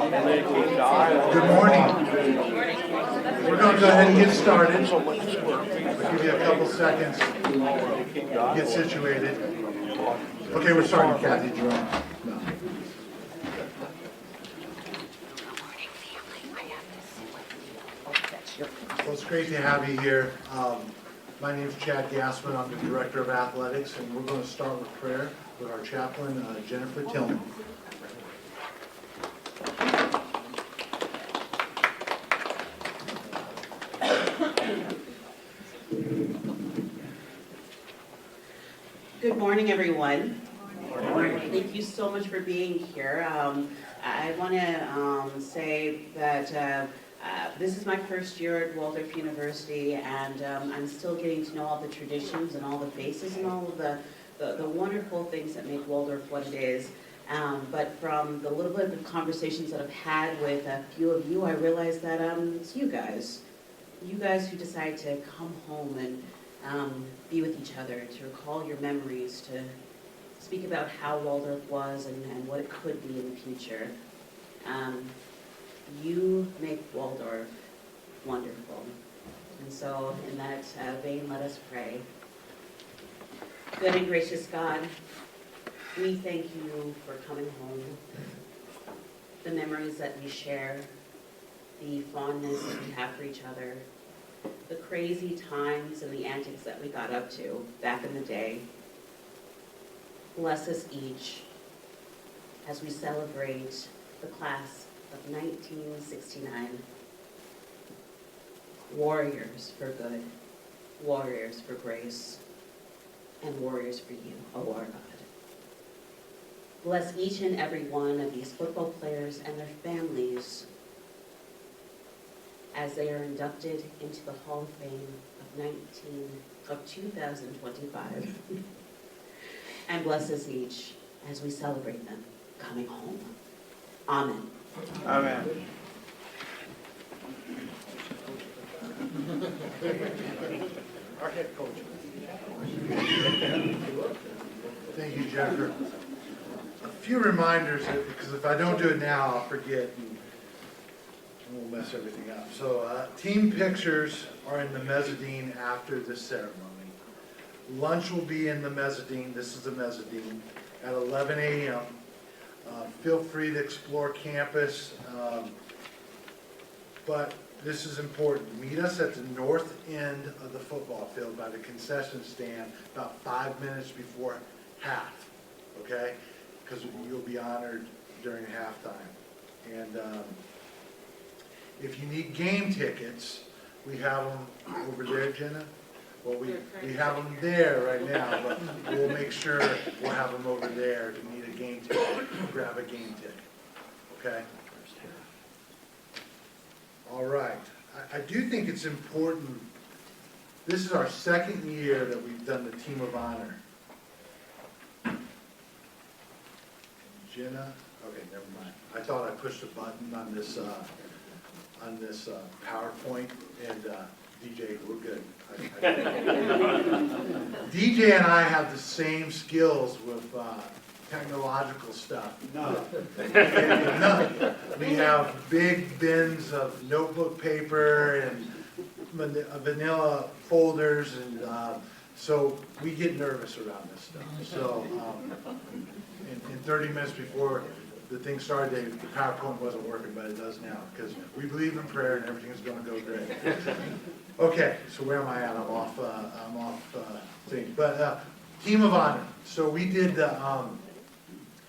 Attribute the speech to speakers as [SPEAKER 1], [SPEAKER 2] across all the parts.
[SPEAKER 1] Good morning. We're going to go ahead and get started. I'll give you a couple seconds to get situated. Okay, we're starting, Kathy Jerome. No. Well, it's great to have you here. My name is Chad Gassman. I'm the Director of Athletics, and we're going to start with prayer with our chaplain, Jennifer Tillman.
[SPEAKER 2] Good morning, everyone. Good morning. Thank you so much for being here. I want to say that this is my first year at Waldorf University, and I'm still getting to know all the traditions and all the faces and all of the wonderful things that make Waldorf what it is. But from the little bit of conversations that I've had with a few of you, I realized that it's you guys who decide to come home and be with each other, to recall your memories, to speak about how Waldorf was and what it could be in the future. You make Waldorf wonderful. And so in that vein, let us pray. Good and gracious God, we thank you for coming home, the memories that we share, the fondness that we have for each other, the crazy times and the antics that we got up to back in the day. Bless us each as we celebrate the class of 1969. Warriors for good, warriors for grace, and warriors for you, O our God. Bless each and every one of these football players and their families as they are inducted into the Hall of Fame of 2025. And bless us each as we celebrate them coming home. Amen.
[SPEAKER 3] Amen.
[SPEAKER 1] Our head coach. Thank you, Jennifer. A few reminders, because if I don't do it now, I'll forget. We'll mess everything up. So team pictures are in the mezzanine after this ceremony. Lunch will be in the mezzanine. This is the mezzanine at 11 a.m. Feel free to explore campus, but this is important. Meet us at the north end of the football field by the concession stand about 5 minutes before half, okay? Because you'll be honored during halftime. And if you need game tickets, we have them over there, Jenna. Well, we have them there right now, but we'll make sure we'll have them over there. If you need a game ticket, grab a game ticket, okay? All right. I do think it's important. This is our second year that we've done the Team of Honor. Jenna? Okay, never mind. I thought I pushed a button on this PowerPoint, and DJ, we're good. DJ and I have the same skills with technological stuff. None. We have big bins of notebook paper and vanilla folders, and so we get nervous around this stuff. So in 30 minutes before the thing started, the PowerPoint wasn't working, but it does now, because we believe in prayer and everything's going to go great. Okay, so where am I at? I'm off thing. But Team of Honor. So we did the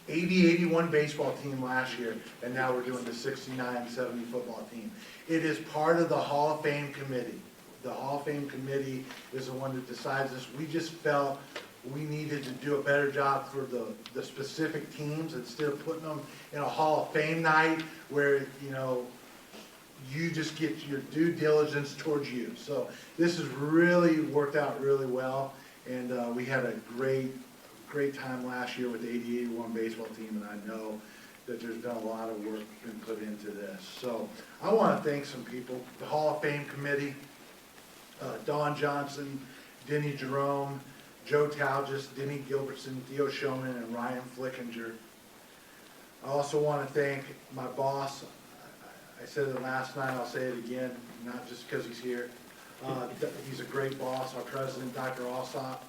[SPEAKER 1] 80-81 baseball team last year, and now we're doing the 69-70 football team. It is part of the Hall of Fame committee. The Hall of Fame committee is the one that decides this. We just felt we needed to do a better job for the specific teams instead of putting them in a Hall of Fame night where, you know, you just get your due diligence towards you. So this has really worked out really well, and we had a great time last year with the 80-81 baseball team, and I know that there's been a lot of work been put into this. So I want to thank some people. The Hall of Fame committee, Don Johnson, Denny Jerome, Joe Talgis, Denny Gilbertson, Theo Showman, and Ryan Flickinger. I also want to thank my boss. I said it last night, I'll say it again, not just because he's here. He's a great boss, our president, Dr. Alsop.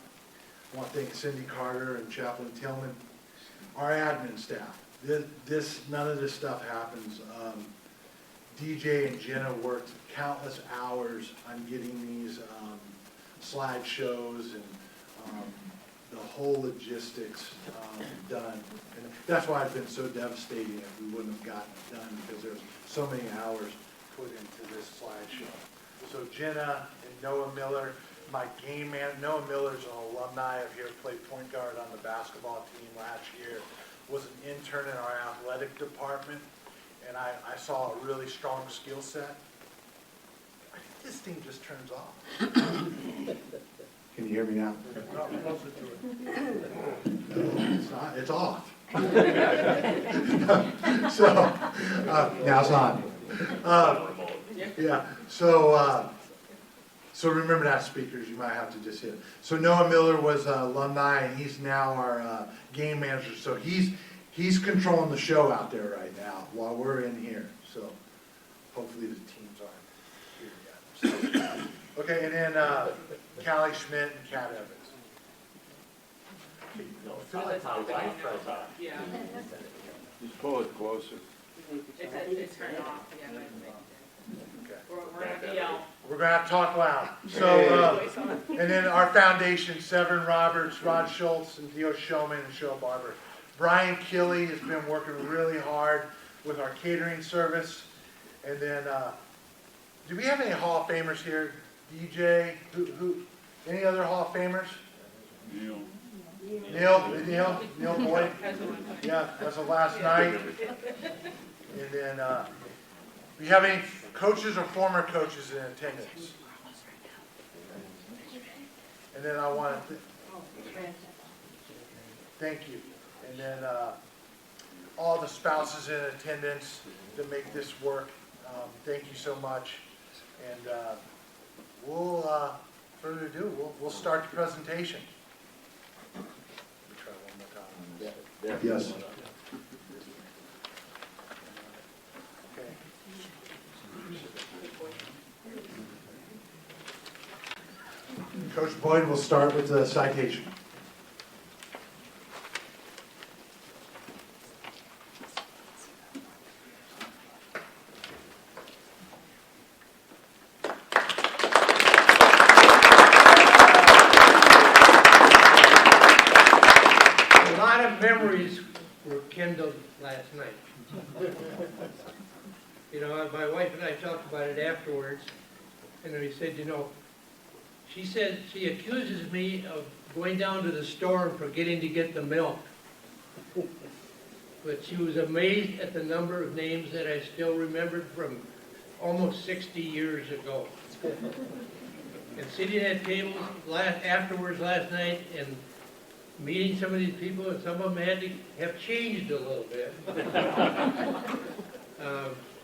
[SPEAKER 1] I want to thank Cindy Carter and Chaplain Tillman. Our admin staff. None of this stuff happens. DJ and Jenna worked countless hours on getting these slideshows and the whole logistics done. And that's why it's been so devastating if we wouldn't have gotten it done, because there's so many hours put into this slideshow. So Jenna and Noah Miller, my game man, Noah Miller's an alumni of here, played point guard on the basketball team last year, was an intern in our athletic department, and I saw a really strong skill set. I think this thing just turns off. Can you hear me now? No, it's not, it's off. So, now it's on. Yeah, so remember that, speakers, you might have to just hit it. So Noah Miller was an alumni, and he's now our game manager, so he's controlling the show out there right now while we're in here, so hopefully the teams aren't here yet. So, okay, and then Callie Schmidt and Kat Evans.
[SPEAKER 3] Yeah.
[SPEAKER 4] Just pull it closer.
[SPEAKER 3] It's turned off, yeah.
[SPEAKER 1] Okay.
[SPEAKER 3] We're gonna be out.
[SPEAKER 1] We're gonna have to talk loud. So, and then our foundation, Severin Roberts, Rod Schultz, and Theo Showman and Cheryl Barber. Brian Killey has been working really hard with our catering service. And then, do we have any Hall of Famers here? DJ, who, any other Hall of Famers? Neil Boyd. Yeah, that's the last night. And then, do you have any coaches or former coaches in attendance? And then I want to thank you. And then all the spouses in attendance that make this work, thank you so much. And we'll, further ado, we'll start the presentation. Let me try one more time. Yes. Okay. Coach Boyd will start with the citation.
[SPEAKER 5] A lot of memories were kindled last night. You know, my wife and I talked about it afterwards, and we said, you know, she said she accuses me of going down to the store and forgetting to get the milk. But she was amazed at the number of names that I still remembered from almost 60 years ago. And sitting at tables afterwards last night and meeting some of these people, and some of them had to have changed a little bit.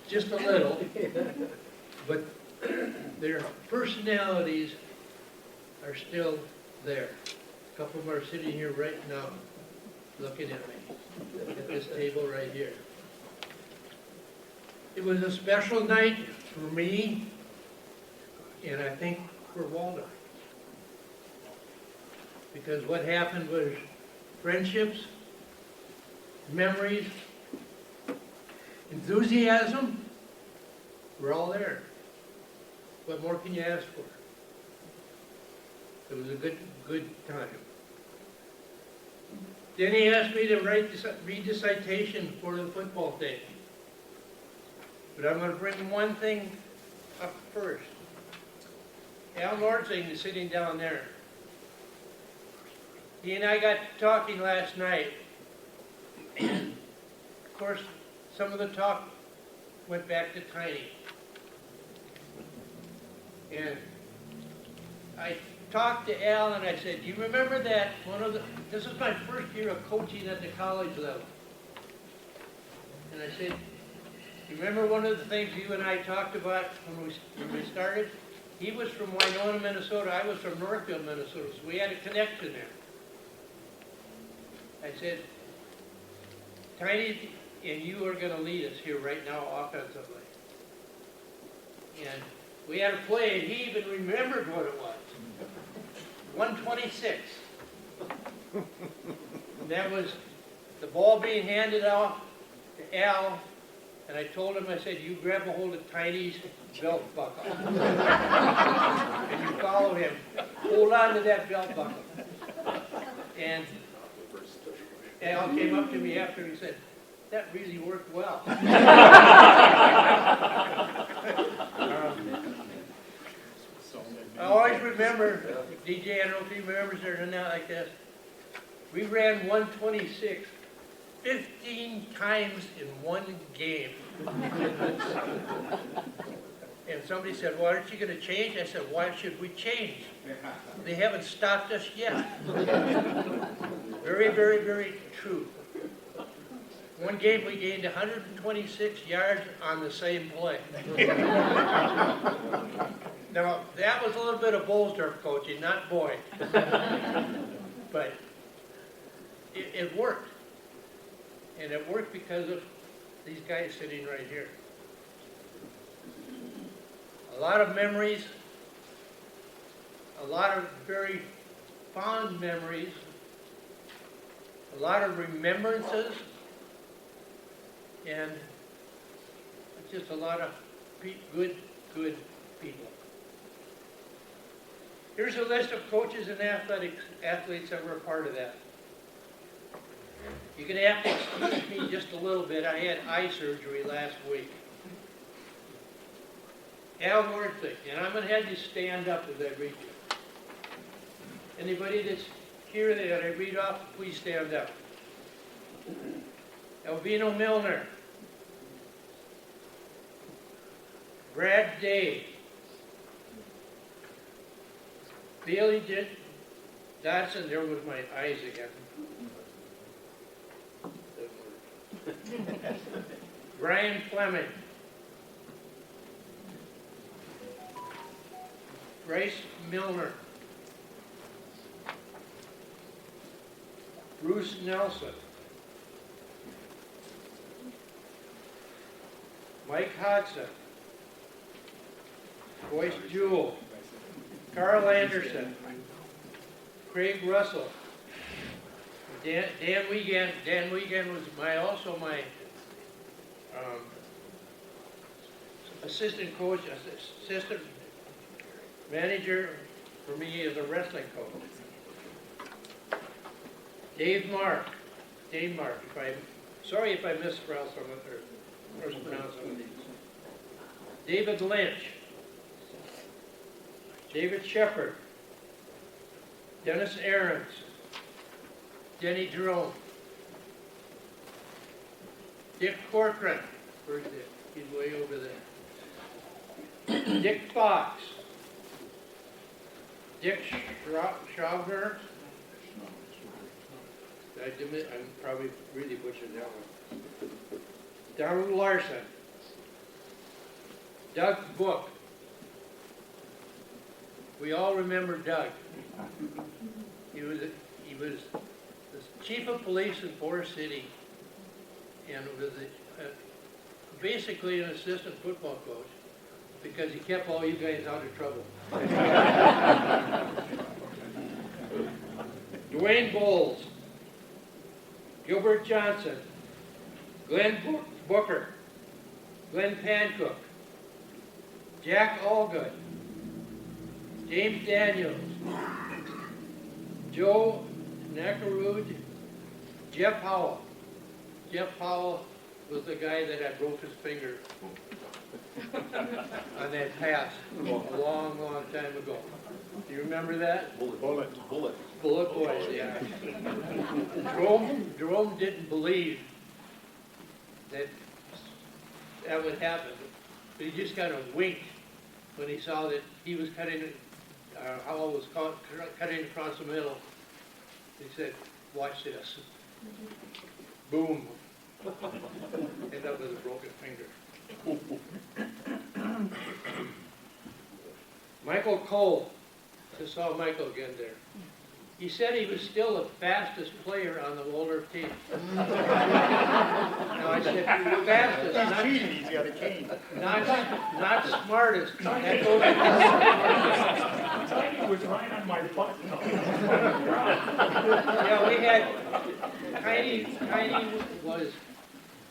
[SPEAKER 5] Just a little. But their personalities are still there. A couple of them are sitting here right now, looking at me, at this table right here. It was a special night for me, and I think for Waldo. Because what happened was friendships, memories, enthusiasm, we're all there. What more can you ask for? It was a good time. Then he asked me to read the citation for the football thing. But I'm going to bring one thing up first. Al Nortzing is sitting down there. He and I got talking last night. And of course, some of the talk went back to Tiny. And I talked to Al and I said, do you remember that this is my first year of coaching at the college level. And I said, you remember one of the things you and I talked about when we started? He was from Winona, Minnesota. I was from Northfield, Minnesota. So we had a connection there. I said, Tiny, and you are gonna lead us here right now offensively. And we had a play, and he even remembered what it was. 126. That was the ball being handed off to Al, and I told him, I said, you grab a hold of Tiny's belt buckle. And you follow him. Hold on to that belt buckle. And Al came up to me after and he said, that really worked well. I always remember, DJ, I don't know if he remembers it or not like this, we ran 126 15 times in one game. And somebody said, well, aren't you going to change? I said, why should we change? They haven't stopped us yet. Very, very, very true. One game we gained 126 yards on the same play. Now, that was a little bit of Bolsdorf coaching, not Boyd. But it worked. And it worked because of these guys sitting right here. A lot of memories, a lot of very fond memories, a lot of remembrances, and just a lot of good people. Here's a list of coaches and athletes that were a part of that. You're going to have to excuse me just a little bit. I had eye surgery last week. Al Worthing, and I'm going to have you stand up as I read you. Anybody that's here that I read off, please stand up. Elvino Milner. Brad Day. Bailey Dodson, there was my eyes again. Brian Fleming. Bryce Milner. Bruce Nelson. Mike Hodgson. Boyce Jewell. Carl Anderson. Craig Russell. Dan Wiegand. Dan Wiegand was also my assistant coach, assistant manager for me as a wrestling coach. Dave Mark. Sorry if I misspelled some of or mispronounced some of these. David Lynch. David Shepard. Dennis Aarons. Denny Jerome. Dick Corcoran. Where's Dick? He's way over there. Dick Fox. Dick Schraubner. I probably really butchered that one. Donald Larson. Doug Book. We all remember Doug. He was the chief of police in Forest City, and was basically an assistant football coach because he kept all you guys out of trouble. Dwayne Bowles, Gilbert Johnson, Glenn Booker, Glenn Pancook, Jack Allgood, James Daniels, Joe Nakarud, Jeff Howell. Jeff Howell was the guy that had broke his finger on that pass a long, long time ago. Do you remember that?
[SPEAKER 4] Bullet.
[SPEAKER 5] Bullet boys, yeah. Jerome didn't believe that would happen, but he just kind of winked when he saw that he was Howell was cutting across the middle. He said, "Watch this." Boom. Ended up with a broken finger. Michael Cole. Just saw Michael again there. He said he was still the fastest player on the Waldorf team. No, I said, fastest,
[SPEAKER 6] He's
[SPEAKER 5] not,
[SPEAKER 6] cheating, he's got a cane.
[SPEAKER 5] not smartest. That goes
[SPEAKER 6] He was right on my butt.
[SPEAKER 5] Yeah, we had, Tiny was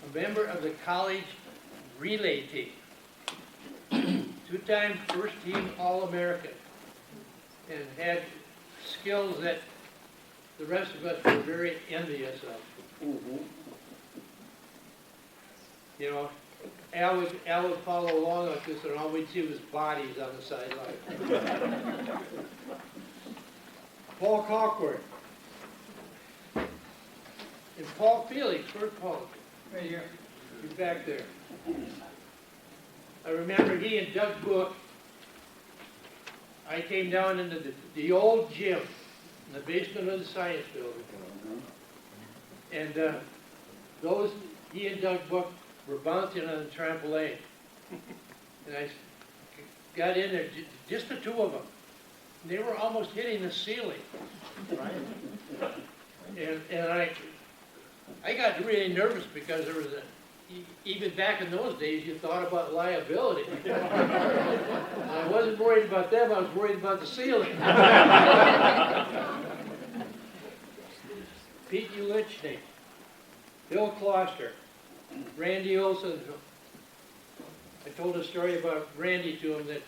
[SPEAKER 5] a member of the college relay team. Two-time first team All-American. And had skills that the rest of us were very envious of. You know, Al would follow along like this, and all we'd see was bodies on the sideline. Paul Cockburn. And Paul Felix, where's Paul? Right here. He's back there. I remember he and Doug Book, I came down into the old gym in the basement of the science building. And he and Doug Book were bouncing on the trampoline. And I got in there, just the two of them. And they were almost hitting the ceiling. And I got really nervous because there was even back in those days, you thought about liability. I wasn't worried about them, I was worried about the ceiling. Pete Ulichny, Bill Kloster, Randy Olson. I told a story about Randy to him that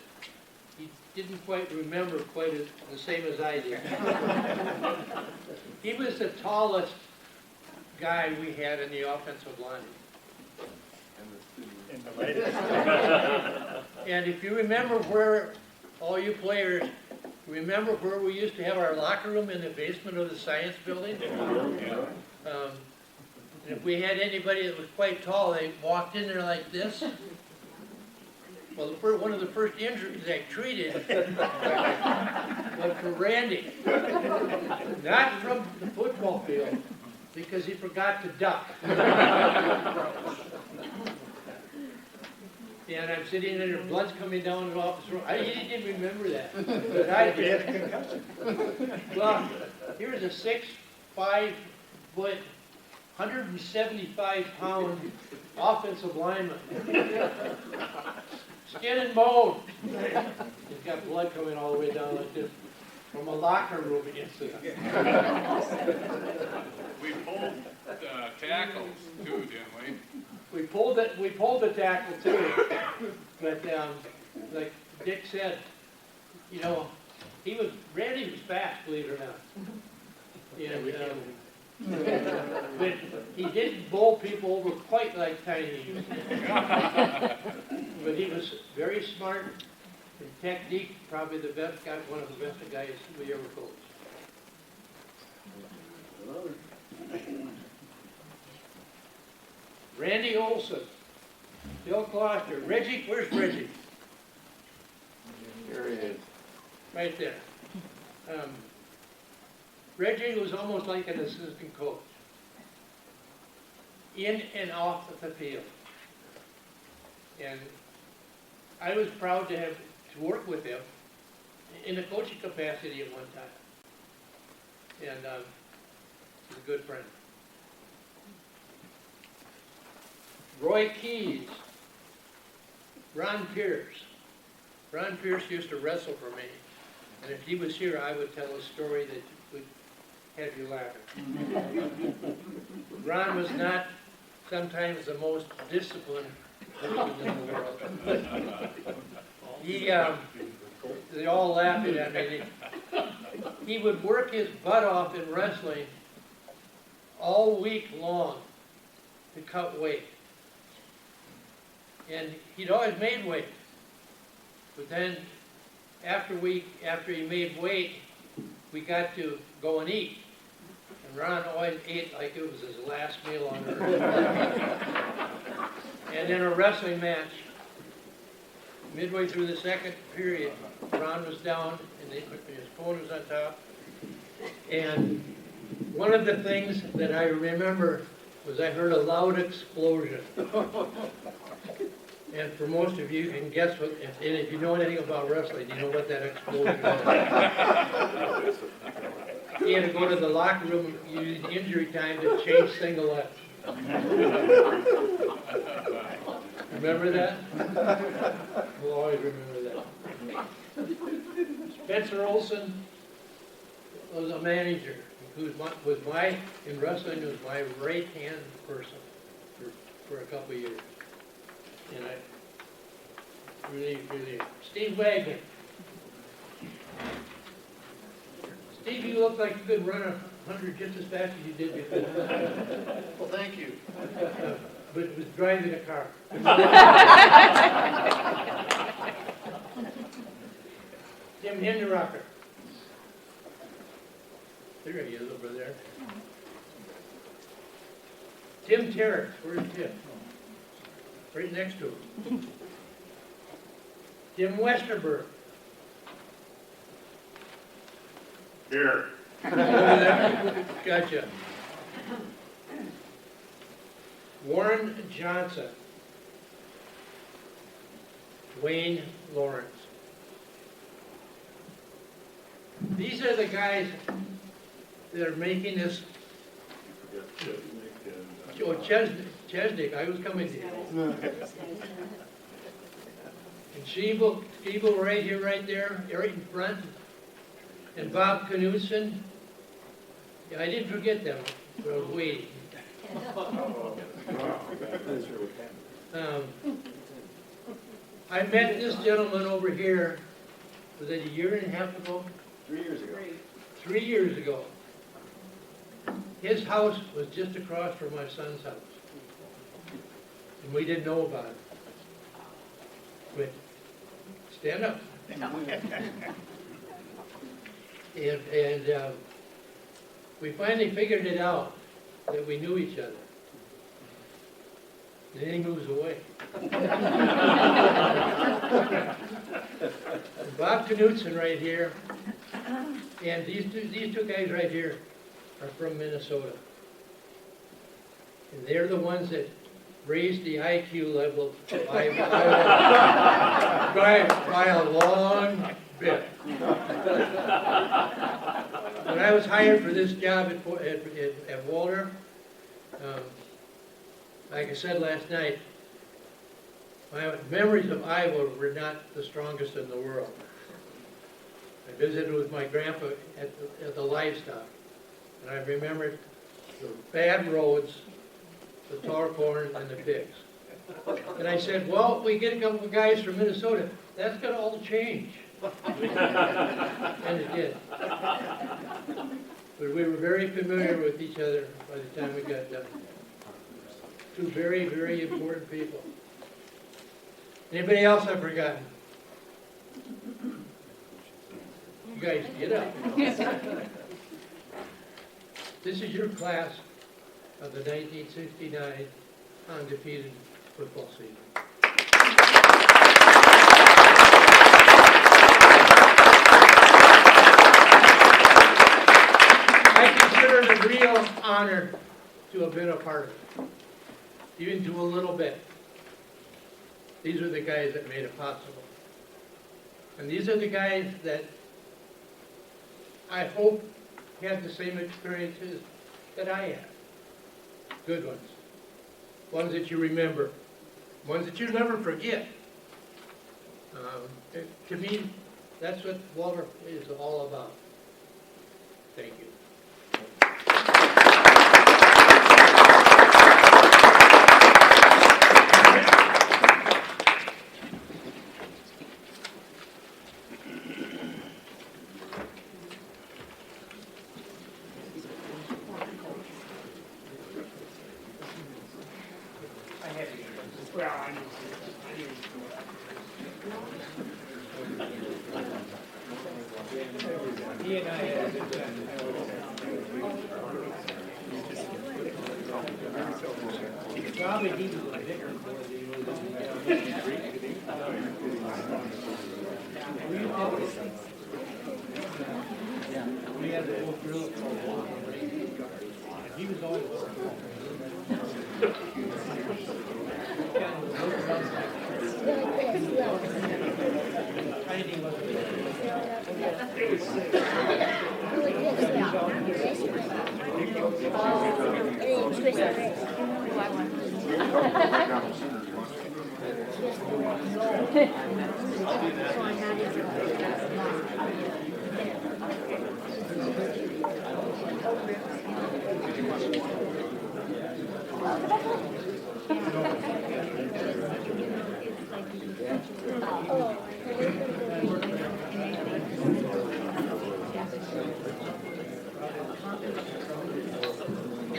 [SPEAKER 5] he didn't quite remember the same as I did. He was the tallest guy we had in the offensive line.
[SPEAKER 6] In the latest.
[SPEAKER 5] And if you remember where, all you players, remember where we used to have our locker room in the basement of the science building? And if we had anybody that was quite tall, they walked in there like this. Well, one of the first injuries I treated was for Randy. Not from the football field, because he forgot to duck. And I'm sitting there, blood's coming down the office room. He didn't remember that, but I did. Well, here's a 6'5", 175-pound offensive lineman. Skin and bone. He's got blood coming all the way down like this from a locker room incident.
[SPEAKER 7] We pulled tackles too, didn't we?
[SPEAKER 5] We pulled the tackle too, but like Dick said, you know, Randy was fast, believe it or not. And, but he didn't bowl people over quite like Tiny. But he was very smart in technique, probably the best guy, one of the best guys we ever coached. Randy Olson, Bill Kloster, Reggie, where's Reggie?
[SPEAKER 4] Here he is.
[SPEAKER 5] Right there. Reggie was almost like an assistant coach, in and off the field. And I was proud to work with him in a coaching capacity at one time. And he's a good friend. Roy Keys, Ron Pierce. Ron Pierce used to wrestle for me. And if he was here, I would tell a story that would have you laughing. Ron was not sometimes the most disciplined person in the world. They all laughing at me. He would work his butt off in wrestling all week long to cut weight. And he'd always made weight. But then after he made weight, we got to go and eat. And Ron always ate like it was his last meal on earth. And in a wrestling match, midway through the second period, Ron was down and his phone was on top. And one of the things that I remember was I heard a loud explosion. And for most of you, you can guess what, if you know anything about wrestling, you know what that explosion was. he had to go to the locker room using injury time to change singlets. Remember that? We'll always remember that. Spencer Olson was a manager, who was in wrestling, was my right-hand person for a couple of years. And I really, Steve Wagner. Steve, you look like you could run 100 just as fast as you did before.
[SPEAKER 6] Well, thank you.
[SPEAKER 5] But was driving a car. Tim Hinderocker. There he is over there. Tim Terrence, where's Tim? Right next to him. Tim Westerberg.
[SPEAKER 7] Here.
[SPEAKER 5] Gotcha. Warren Johnson. Wayne Lawrence. These are the guys that are making this. Oh, Chesnick, I was coming to you. And Schiebel right here, right there, right in front. And Bob Knudsen. Yeah, I didn't forget them, but I was waiting. I met this gentleman over here, was it a year and a half ago?
[SPEAKER 6] 3 years ago.
[SPEAKER 5] 3 years ago. His house was just across from my son's house. And we didn't know about it. But stand up. And we finally figured it out, that we knew each other. And then he moves away. Bob Knudsen right here, and these two guys right here are from Minnesota. And they're the ones that raised the IQ level by a long bit. When I was hired for this job at Walter, like I said last night, my memories of Iowa were not the strongest in the world. I visited with my grandpa at the livestock, and I remembered the bad roads, the tar corn, and the pigs. And I said, well, we get a couple of guys from Minnesota, that's going to all change. And it did. But we were very familiar with each other by the time we got done. Two very, very important people. Anybody else I've forgotten? You guys, get up. This is your class of the 1969 undefeated football season. I consider it a real honor to have been a part of it, even to a little bit. These are the guys that made it possible. And these are the guys that I hope had the same experiences that I had. Good ones. Ones that you remember. Ones that you never forget. To me, that's what Walter is all about. Thank you. He and I had a good time. Probably he was a bigger boy than he was. We had a old drill called Walker. He was always tiny.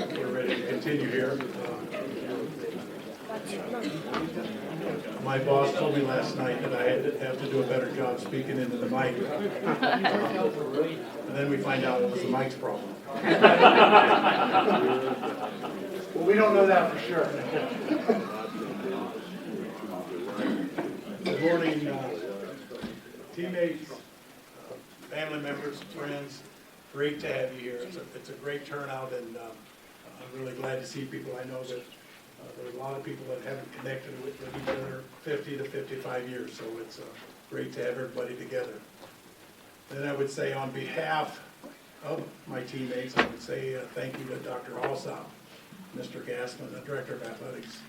[SPEAKER 8] We're ready to continue here. My boss told me last night that I had to have to do a better job speaking into the mic. And then we find out it was the mic's problem.
[SPEAKER 1] Well, we don't know that for sure.
[SPEAKER 8] Good morning, teammates, family members, friends. Great to have you here. It's a great turnout, and I'm really glad to see people. I know that there are a lot of people that haven't connected with each other 50 to 55 years, so it's great to have everybody together. Then I would say on behalf of my teammates, I would say thank you to Dr. Alsop, Mr. Gassman, the Director of Athletics.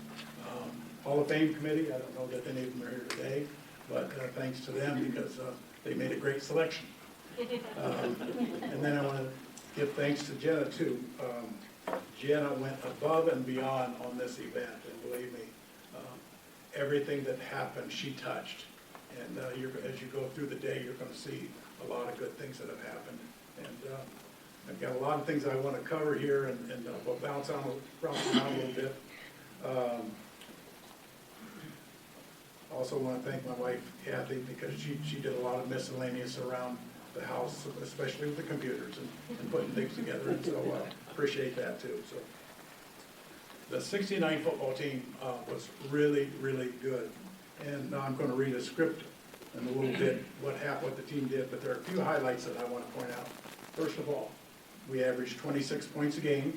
[SPEAKER 8] Hall of Fame Committee, I don't know that any of them are here today, but thanks to them because they made a great selection. And then I want to give thanks to Jenna too. Jenna went above and beyond on this event, and believe me, everything that happened, she touched. And as you go through the day, you're going to see a lot of good things that have happened. And I've got a lot of things I want to cover here, and we'll bounce around a little bit. Also want to thank my wife, Kathy, because she did a lot of miscellaneous around the house, especially with the computers and putting things together, and so appreciate that too. So the 69 football team was really, really good. And now I'm going to read a script in a little bit what the team did, but there are a few highlights that I want to point out. First of all, we averaged 26 points a game.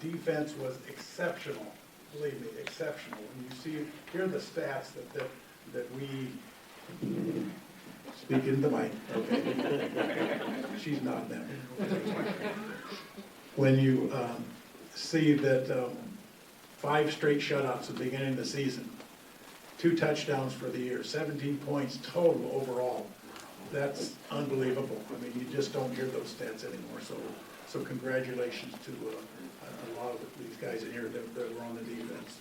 [SPEAKER 8] Defense was exceptional. Believe me, exceptional. When you see, here are the stats that we speak into the mic. Okay. She's not them. When you see that 5 straight shutouts at the beginning of the season, 2 touchdowns for the year, 17 points total overall. That's unbelievable. I mean, you just don't hear those stats anymore. So congratulations to a lot of these guys in here that were on the defense.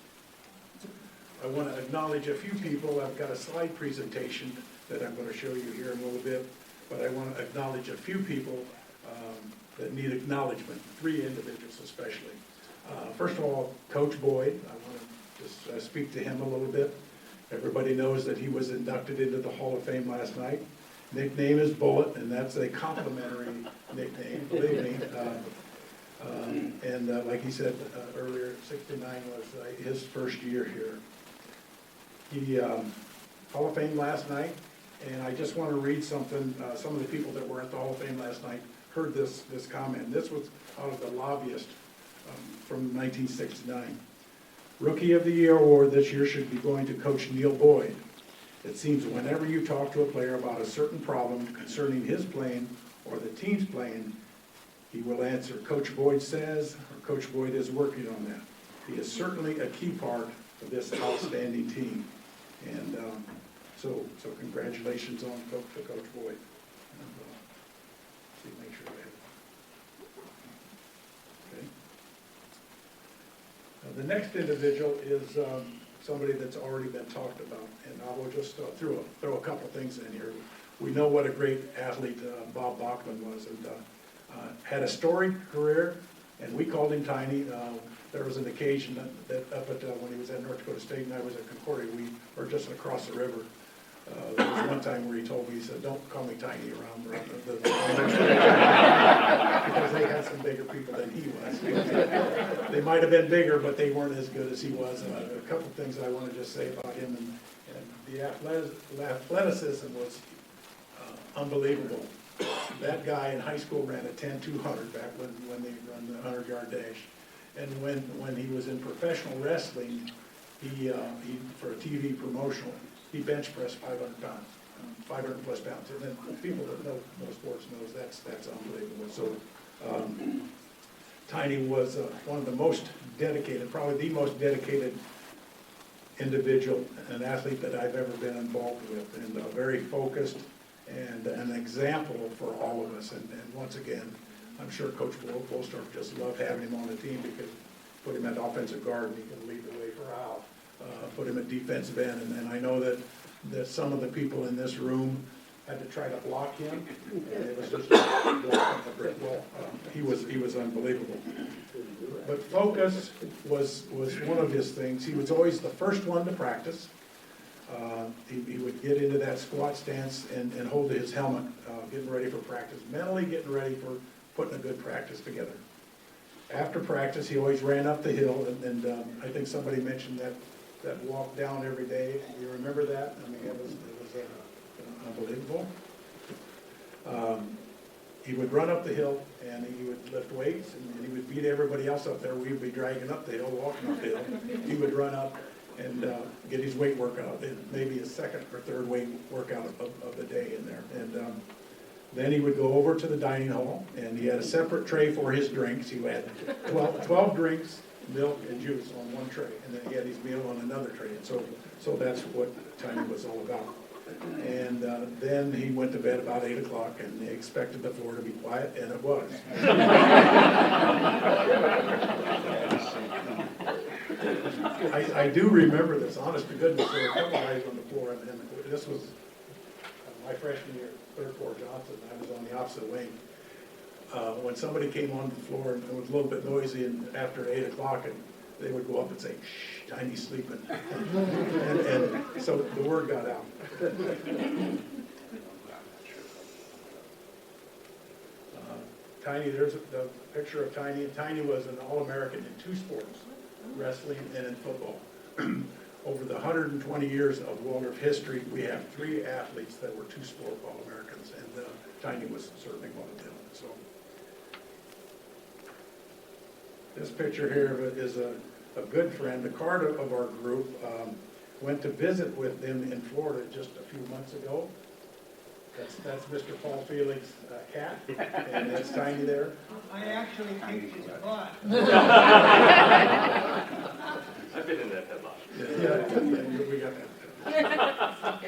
[SPEAKER 8] I want to acknowledge a few people. I've got a slide presentation that I'm going to show you here in a little bit, but I want to acknowledge a few people that need acknowledgement, 3 individuals especially. First of all, Coach Boyd. I want to just speak to him a little bit. Everybody knows that he was inducted into the Hall of Fame last night. Nickname is Bullet, and that's a complimentary nickname, believe me. And like he said earlier, 69 was his first year here. He Hall of Fame last night, and I just want to read something. Some of the people that were at the Hall of Fame last night heard this comment. This was out of the lobbyist from 1969. Rookie of the Year award this year should be going to Coach Neil Boyd. It seems whenever you talk to a player about a certain problem concerning his playing or the team's playing, he will answer, Coach Boyd says, or Coach Boyd is working on that. He is certainly a key part of this outstanding team. And so congratulations on to Coach Boyd. And, see, make sure I have it. Okay. The next individual is somebody that's already been talked about, and I will just throw a couple things in here. We know what a great athlete Bob Bachman was, and had a storied career, and we called him Tiny. There was an occasion that up at when he was at North Dakota State and I was at Concordia, we were just across the river. There was one time where he told me, he said, don't call me Tiny around the because they had some bigger people than he was. They might have been bigger, but they weren't as good as he was. A couple of things I want to just say about him, and the athleticism was unbelievable. That guy in high school ran a 10-200 back when they run the 100-yard dash. And when he was in professional wrestling, he for a TV promotional, he bench pressed 500 pounds. I 500 plus pounds. And then people that know sports knows that's unbelievable. So Tiny was one of the most dedicated, probably the most dedicated individual, an athlete that I've ever been involved with, and very focused and an example for all of us. And once again, I'm sure Coach Bolstorff just loved having him on the team because put him at offensive guard and he can lead the way for Al. Put him at defensive end, and I know that some of the people in this room had to try to block him, and it was just a brick wall. He was unbelievable. But focus was one of his things. He was always the first one to practice. He would get into that squat stance and hold his helmet, getting ready for practice, mentally getting ready for putting a good practice together. After practice, he always ran up the hill, and I think somebody mentioned that walk down every day. Do you remember that? I mean, it was unbelievable. He would run up the hill, and he would lift weights, and he would beat everybody else up there. We'd be dragging up the hill, walking up the hill. He would run up and get his weight workout, and maybe his second or third weight workout of the day in there. And then he would go over to the dining hall, and he had a separate tray for his drinks. He had 12 drinks, milk and juice on one tray, and then he had his meal on another tray. And so that's what Tiny was all about. And then he went to bed about 8 o'clock, and they expected the floor to be quiet, and it was. I do remember this, honest to goodness, there were a couple guys on the floor, and this was my freshman year, third floor Johnson, I was on the opposite wing. When somebody came on the floor and it was a little bit noisy and after 8 o'clock, and they would go up and say, "Shh, Tiny's sleeping." and so the word got out. Tiny, there's the picture of Tiny. Tiny was an All-American in 2 sports, wrestling and in football. Over the 120 years of Waldorf history, we have 3 athletes that were 2-sport All-Americans, and Tiny was certainly one of them. So, this picture here is a good friend, a card of our group. Went to visit with them in Florida just a few months ago. That's Mr. Paul Felix' cat, and that's Tiny there.
[SPEAKER 5] I actually kicked his butt.
[SPEAKER 6] I've been in that headlock.
[SPEAKER 8] Yeah, we got that.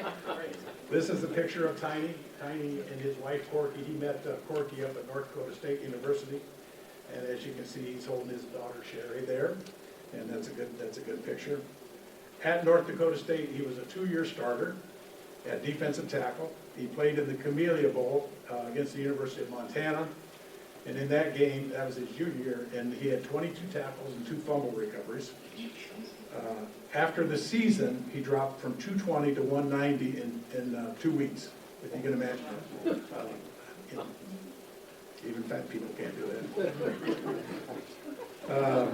[SPEAKER 8] This is a picture of Tiny and his wife Corky. He met Corky up at North Dakota State University, and as you can see, he's holding his daughter Sherry there, and that's a good picture. At North Dakota State, he was a 2-year starter at defensive tackle. He played in the Camellia Bowl against the University of Montana, and in that game, that was his junior year, and he had 22 tackles and 2 fumble recoveries. After the season, he dropped from 220 to 190 in 2 weeks, if you can imagine. Even fat people can't do that.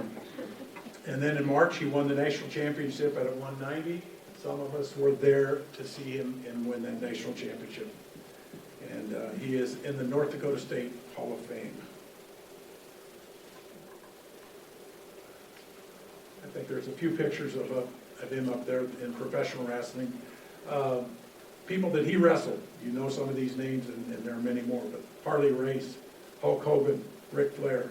[SPEAKER 8] And then in March, he won the national championship at 190. Some of us were there to see him and win that national championship. And he is in the North Dakota State Hall of Fame. I think there's a few pictures of him up there in professional wrestling. People that he wrestled, you know some of these names, and there are many more, but Harley Race, Hulk Hogan, Ric Flair,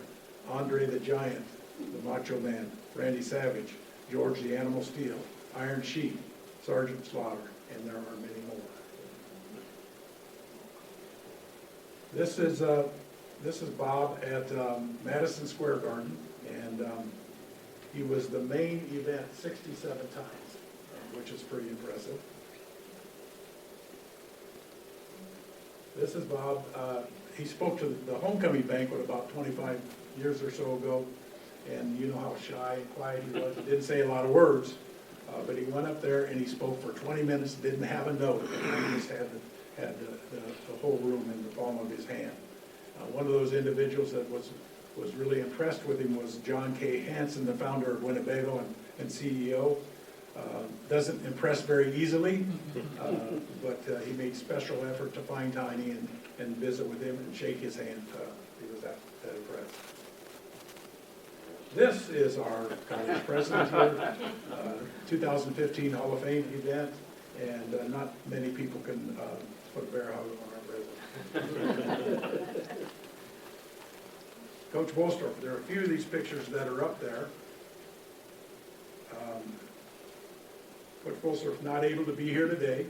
[SPEAKER 8] Andre the Giant, the Macho Man, Randy Savage, George the Animal Steel, Iron Sheik, Sergeant Slaughter, and there are many more. This is Bob at Madison Square Garden, and he was the main event 67 times, which is pretty impressive. This is Bob. He spoke to the homecoming banquet about 25 years or so ago, and you know how shy and quiet he was. He didn't say a lot of words, but he went up there and he spoke for 20 minutes, didn't have a note, and he just had the whole room in the palm of his hand. One of those individuals that was really impressed with him was John K. Hansen, the founder of Winnebago and CEO. Doesn't impress very easily, but he made special effort to find Tiny and visit with him and shake his hand. He was that impressed. This is our college president here, 2015 Hall of Fame event, and not many people can put a bear hug on our president. Coach Bolstorff, there are a few of these pictures that are up there. Coach Bolstorff not able to be here today.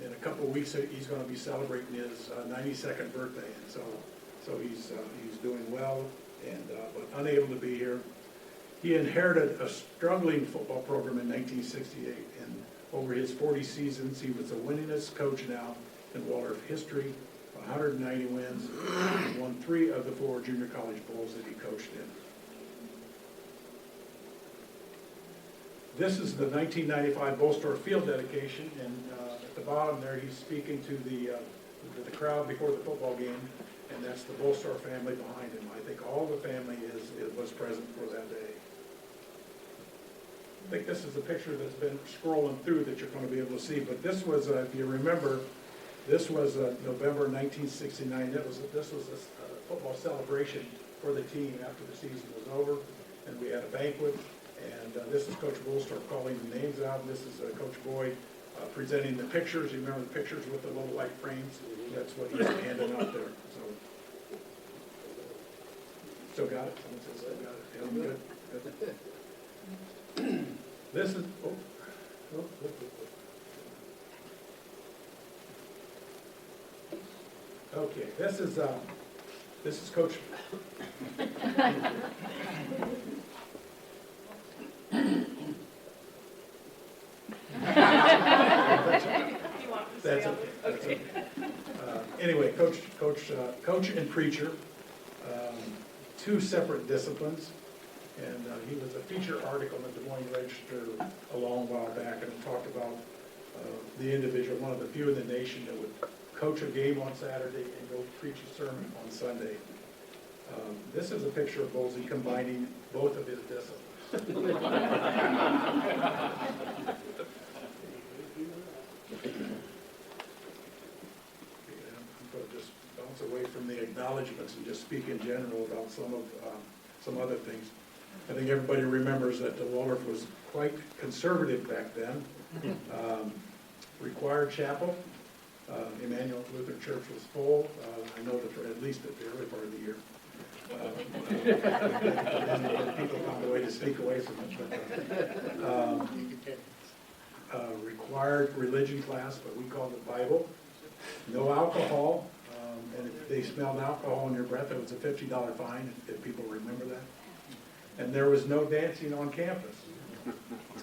[SPEAKER 8] In a couple of weeks, he's going to be celebrating his 92nd birthday, and so he's doing well, and but unable to be here. He inherited a struggling football program in 1968, and over his 40 seasons, he was the winningest coach now in Waldorf history, 190 wins, and won 3 of the 4 junior college bowls that he coached in. This is the 1995 Bolstorff Field dedication, and at the bottom there, he's speaking to the crowd before the football game, and that's the Bolstorff family behind him. I think all the family was present for that day. I think this is a picture that's been scrolling through that you're going to be able to see, but this was, if you remember, this was November 1969. This was a football celebration for the team after the season was over, and we had a banquet. And this is Coach Bolstorff calling the names out. And this is Coach Boyd presenting the pictures. You remember the pictures with the little light frames? That's what he's handing out there. So, still got it? Someone says still got it. Yeah, good. This is. Okay, this is Coach. That's okay. Okay. Anyway, coach and preacher, 2 separate disciplines, and he was a feature article in the Des Moines Register a long while back, and talked about the individual, one of the few in the nation that would coach a game on Saturday and go preach a sermon on Sunday. This is a picture of Bolsey combining both of his disciplines. I'm going to just bounce away from the acknowledgments and just speak in general about some other things. I think everybody remembers that the Waldorf was quite conservative back then. Required chapel. Emmanuel Lutheran Church was full. I know that for at least at the early part of the year. People found a way to sneak away from it. Required religion class, but we called it Bible. No alcohol, and if they smelled alcohol in your breath, it was a $50 fine, if people remember that. And there was no dancing on campus.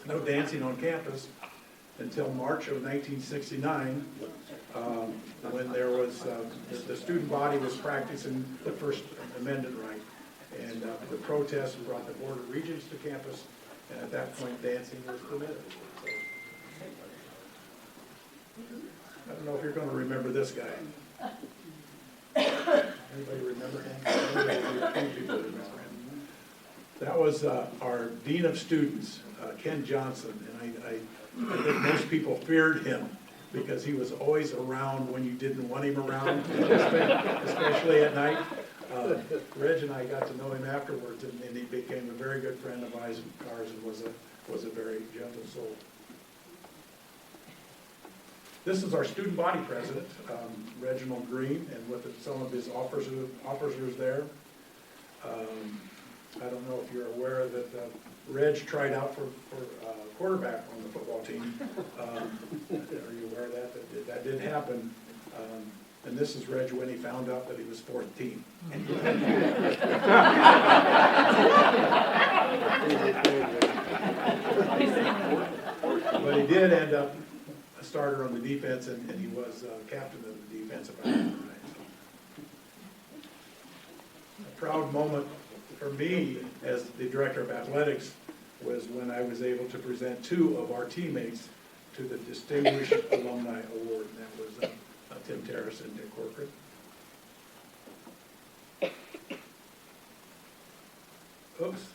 [SPEAKER 8] No dancing on campus until March of 1969, when there was, the student body was practicing the First Amendment right. And the protests brought the Board of Regents to campus, and at that point, dancing was permitted. So, I don't know if you're going to remember this guy. Anybody remember him? A few people remember him. That was our Dean of Students, Ken Johnson, and I think most people feared him because he was always around when you didn't want him around, especially at night. Reg and I got to know him afterwards, and he became a very good friend of ours and was a very gentle soul. This is our student body president, Reginald Green, and with some of his officers there. I don't know if you're aware that Reg tried out for quarterback on the football team. Are you aware of that? That did happen. And this is Reg when he found out that he was 4th team. But he did end up a starter on the defense, and he was captain of the defensive back. A proud moment for me as the director of athletics was when I was able to present 2 of our teammates to the Distinguished Alumni Award, and that was Tim Terrace and Dick Corcoran. Oops.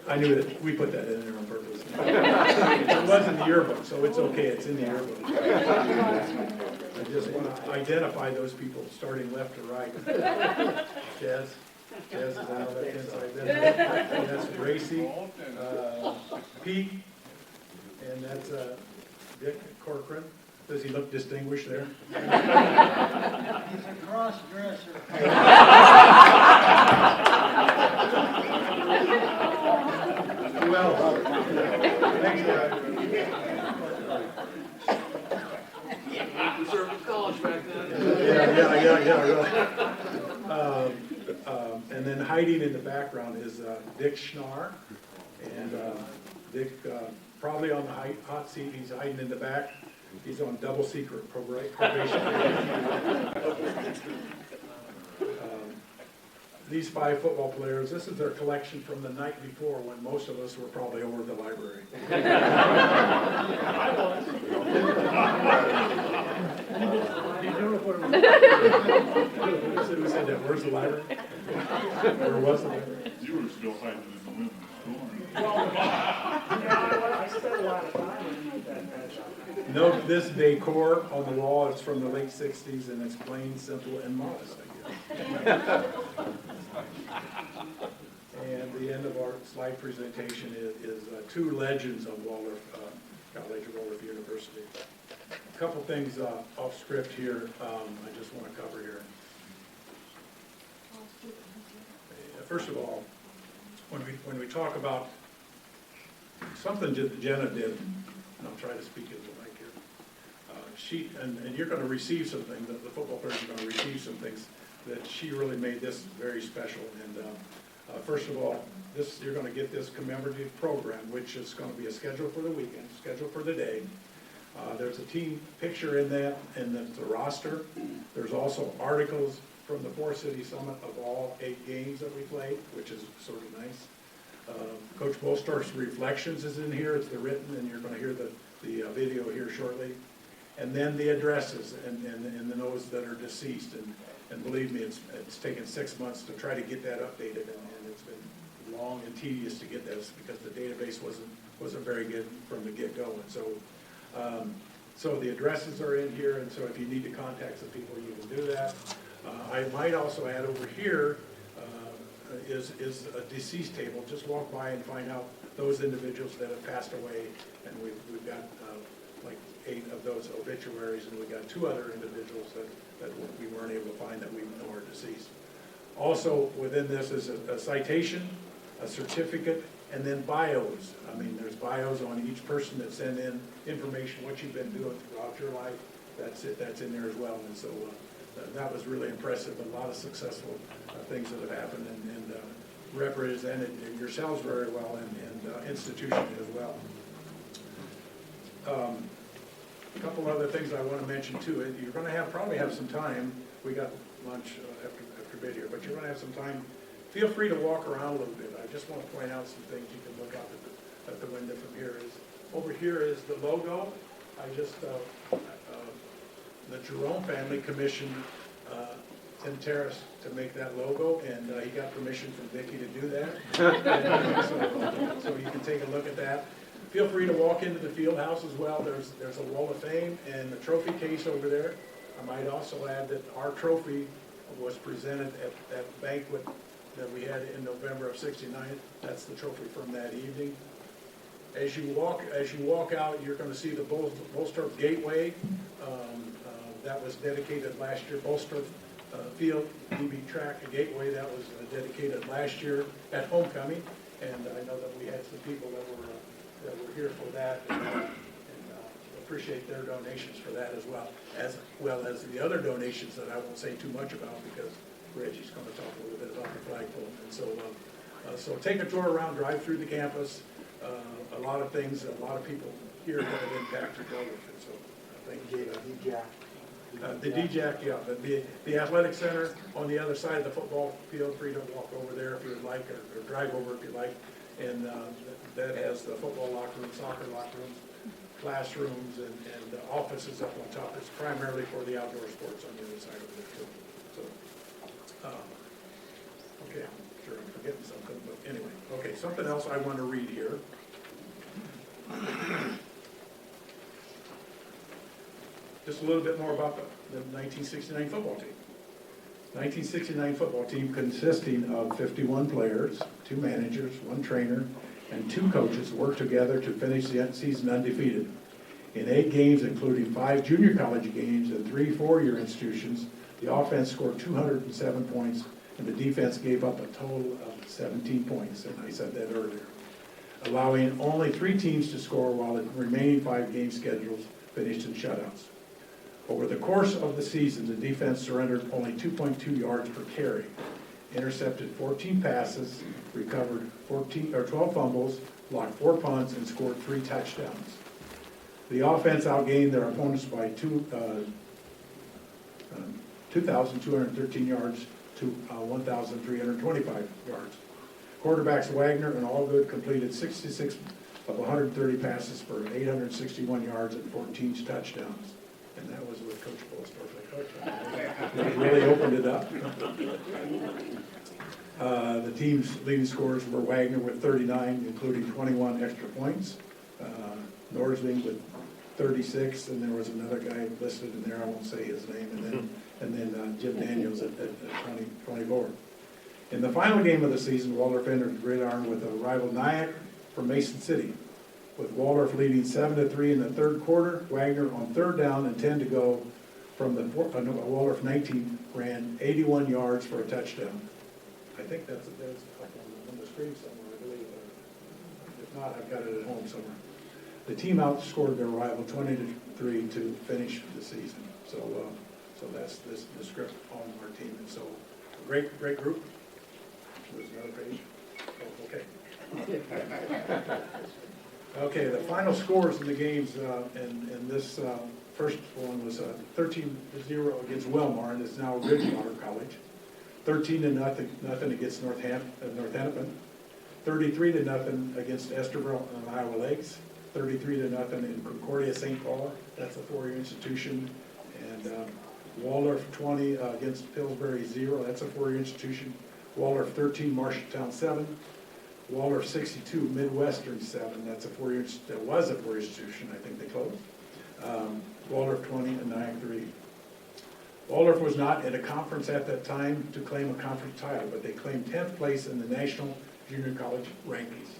[SPEAKER 8] I knew that we put that in there on purpose. It was in the yearbook, so it's okay, it's in the yearbook. I just want to identify those people starting left to right. Jazz? Jazz is on the left-hand side. Then that's Gracie, Pete, and that's Dick Corcoran. Does he look distinguished there?
[SPEAKER 5] He's a cross-dresser.
[SPEAKER 8] Well, thanks,
[SPEAKER 6] Conservative college back then.
[SPEAKER 8] Yeah, really. And then hiding in the background is Dick Schnarr. And Dick, probably on the hot seat, he's hiding in the back. He's on double secret probation. These 5 football players, this is their collection from the night before when most of us were probably over at the library. Who said that? Where's the library? Where was the library?
[SPEAKER 7] You were still hiding in the women's dorm.
[SPEAKER 8] Note this decor on the wall, it's from the late 60s and it's plain, simple, and modest, I guess. And the end of our slide presentation is 2 legends of Waldorf College, Waldorf University. A couple things off script here I just want to cover here. First of all, when we talk about something Jenna did, and I'll try to speak into the mic here. And you're going to receive some things, the football players are going to receive some things that she really made this very special. And first of all, you're going to get this commemorative program, which is going to be a schedule for the weekend, schedule for the day. There's a team picture in that, and that's the roster. There's also articles from the 4-City Summit of all 8 games that we played, which is sort of nice. Coach Bolstorff's Reflections is in here. It's the written, and you're going to hear the video here shortly. And then the addresses and the those that are deceased. And believe me, it's taken 6 months to try to get that updated, and it's been long and tedious to get this because the database wasn't very good from the get-go. And so the addresses are in here, and so if you need to contact some people, you can do that. I might also add over here is a deceased table. Just walk by and find out those individuals that have passed away, and we've got like 8 of those obituaries, and we've got 2 other individuals that we weren't able to find that we know are deceased. Also within this is a citation, a certificate, and then bios. I mean, there's bios on each person that sent in information, what you've been doing throughout your life. That's in there as well. And so that was really impressive. A lot of successful things that have happened and represented yourselves very well and institution as well. A couple other things I want to mention too. You're going to probably have some time. We got lunch after bid here, but you're going to have some time. Feel free to walk around a little bit. I just want to point out some things you can look out at the window from here. Over here is the logo. The Jerome family commissioned Tim Terrace to make that logo, and he got permission from Vicki to do that. So you can take a look at that. Feel free to walk into the field house as well. There's a wall of fame and a trophy case over there. I might also add that our trophy was presented at that banquet that we had in November of '69. That's the trophy from that evening. As you walk out, you're going to see the Bolstorff Gateway. That was dedicated last year. Bolstorff Field, DB Track Gateway, that was dedicated last year at homecoming. And I know that we had some people that were here for that, and appreciate their donations for that as well as the other donations that I won't say too much about because Reggie's going to talk a little bit about the flagpole. And so take a tour around, drive through the campus. A lot of things, a lot of people here that have impacted Waldorf. And so thank you. The DJAC, yeah, the athletic center on the other side of the football field. Free to walk over there if you would like, or drive over if you like. And that has the football locker room, soccer locker rooms, classrooms, and offices up on top. It's primarily for the outdoor sports on the other side of there too. So, okay, I'm sure I'm forgetting something, but anyway. Okay, something else I want to read here. Just a little bit more about the 1969 football team. 1969 football team consisting of 51 players, 2 managers, 1 trainer, and 2 coaches worked together to finish the season undefeated. In 8 games, including 5 junior college games and 3 four-year institutions, the offense scored 207 points, and the defense gave up a total of 17 points, and I said that earlier, allowing only 3 teams to score while the remaining 5 game schedules finished in shutouts. Over the course of the season, the defense surrendered only 2.2 yards per carry, intercepted 14 passes, recovered 12 fumbles, blocked 4 punts, and scored 3 touchdowns. The offense outgained their opponents by 2,213 yards to 1,325 yards. Quarterbacks Wagner and Allgood completed 66 of 130 passes for 861 yards and 14 touchdowns. And that was with Coach Bolstorff. They really opened it up. The team's leading scorers were Wagner with 39, including 21 extra points. Norsling with 36, and there was another guy listed in there, I won't say his name, and then Jim Daniels at 24. In the final game of the season, Waldorf entered the gridiron with a rival Nyack from Mason City, with Waldorf leading 7-3 in the third quarter. Wagner on 3rd down and 10 to go from the Waldorf 19 ran 81 yards for a touchdown. I think that's up on the screen somewhere, I believe. If not, I've got it at home somewhere. The team outscored their rival 20-3 to finish the season. So that's the script on our team. And so, great group. There's another page. Oh, okay. Okay, the final scores in the games, and this first one was 13-0 against Wellmar, and it's now Ridgewater College. 13-0 against North Hennepin. 33-0 against Esterville and Iowa Lakes. 33-0 in Concordia St. Paul. That's a 4-year institution. And Waldorf 20 against Pillsbury 0. That's a 4-year institution. Waldorf 13, Marshalltown 7. Waldorf 62, Midwestern 7. That was a 4-year institution. I think they closed. Waldorf 20 and Nyack 3. Waldorf was not in a conference at that time to claim a conference title, but they claimed 10th place in the national junior college rankings.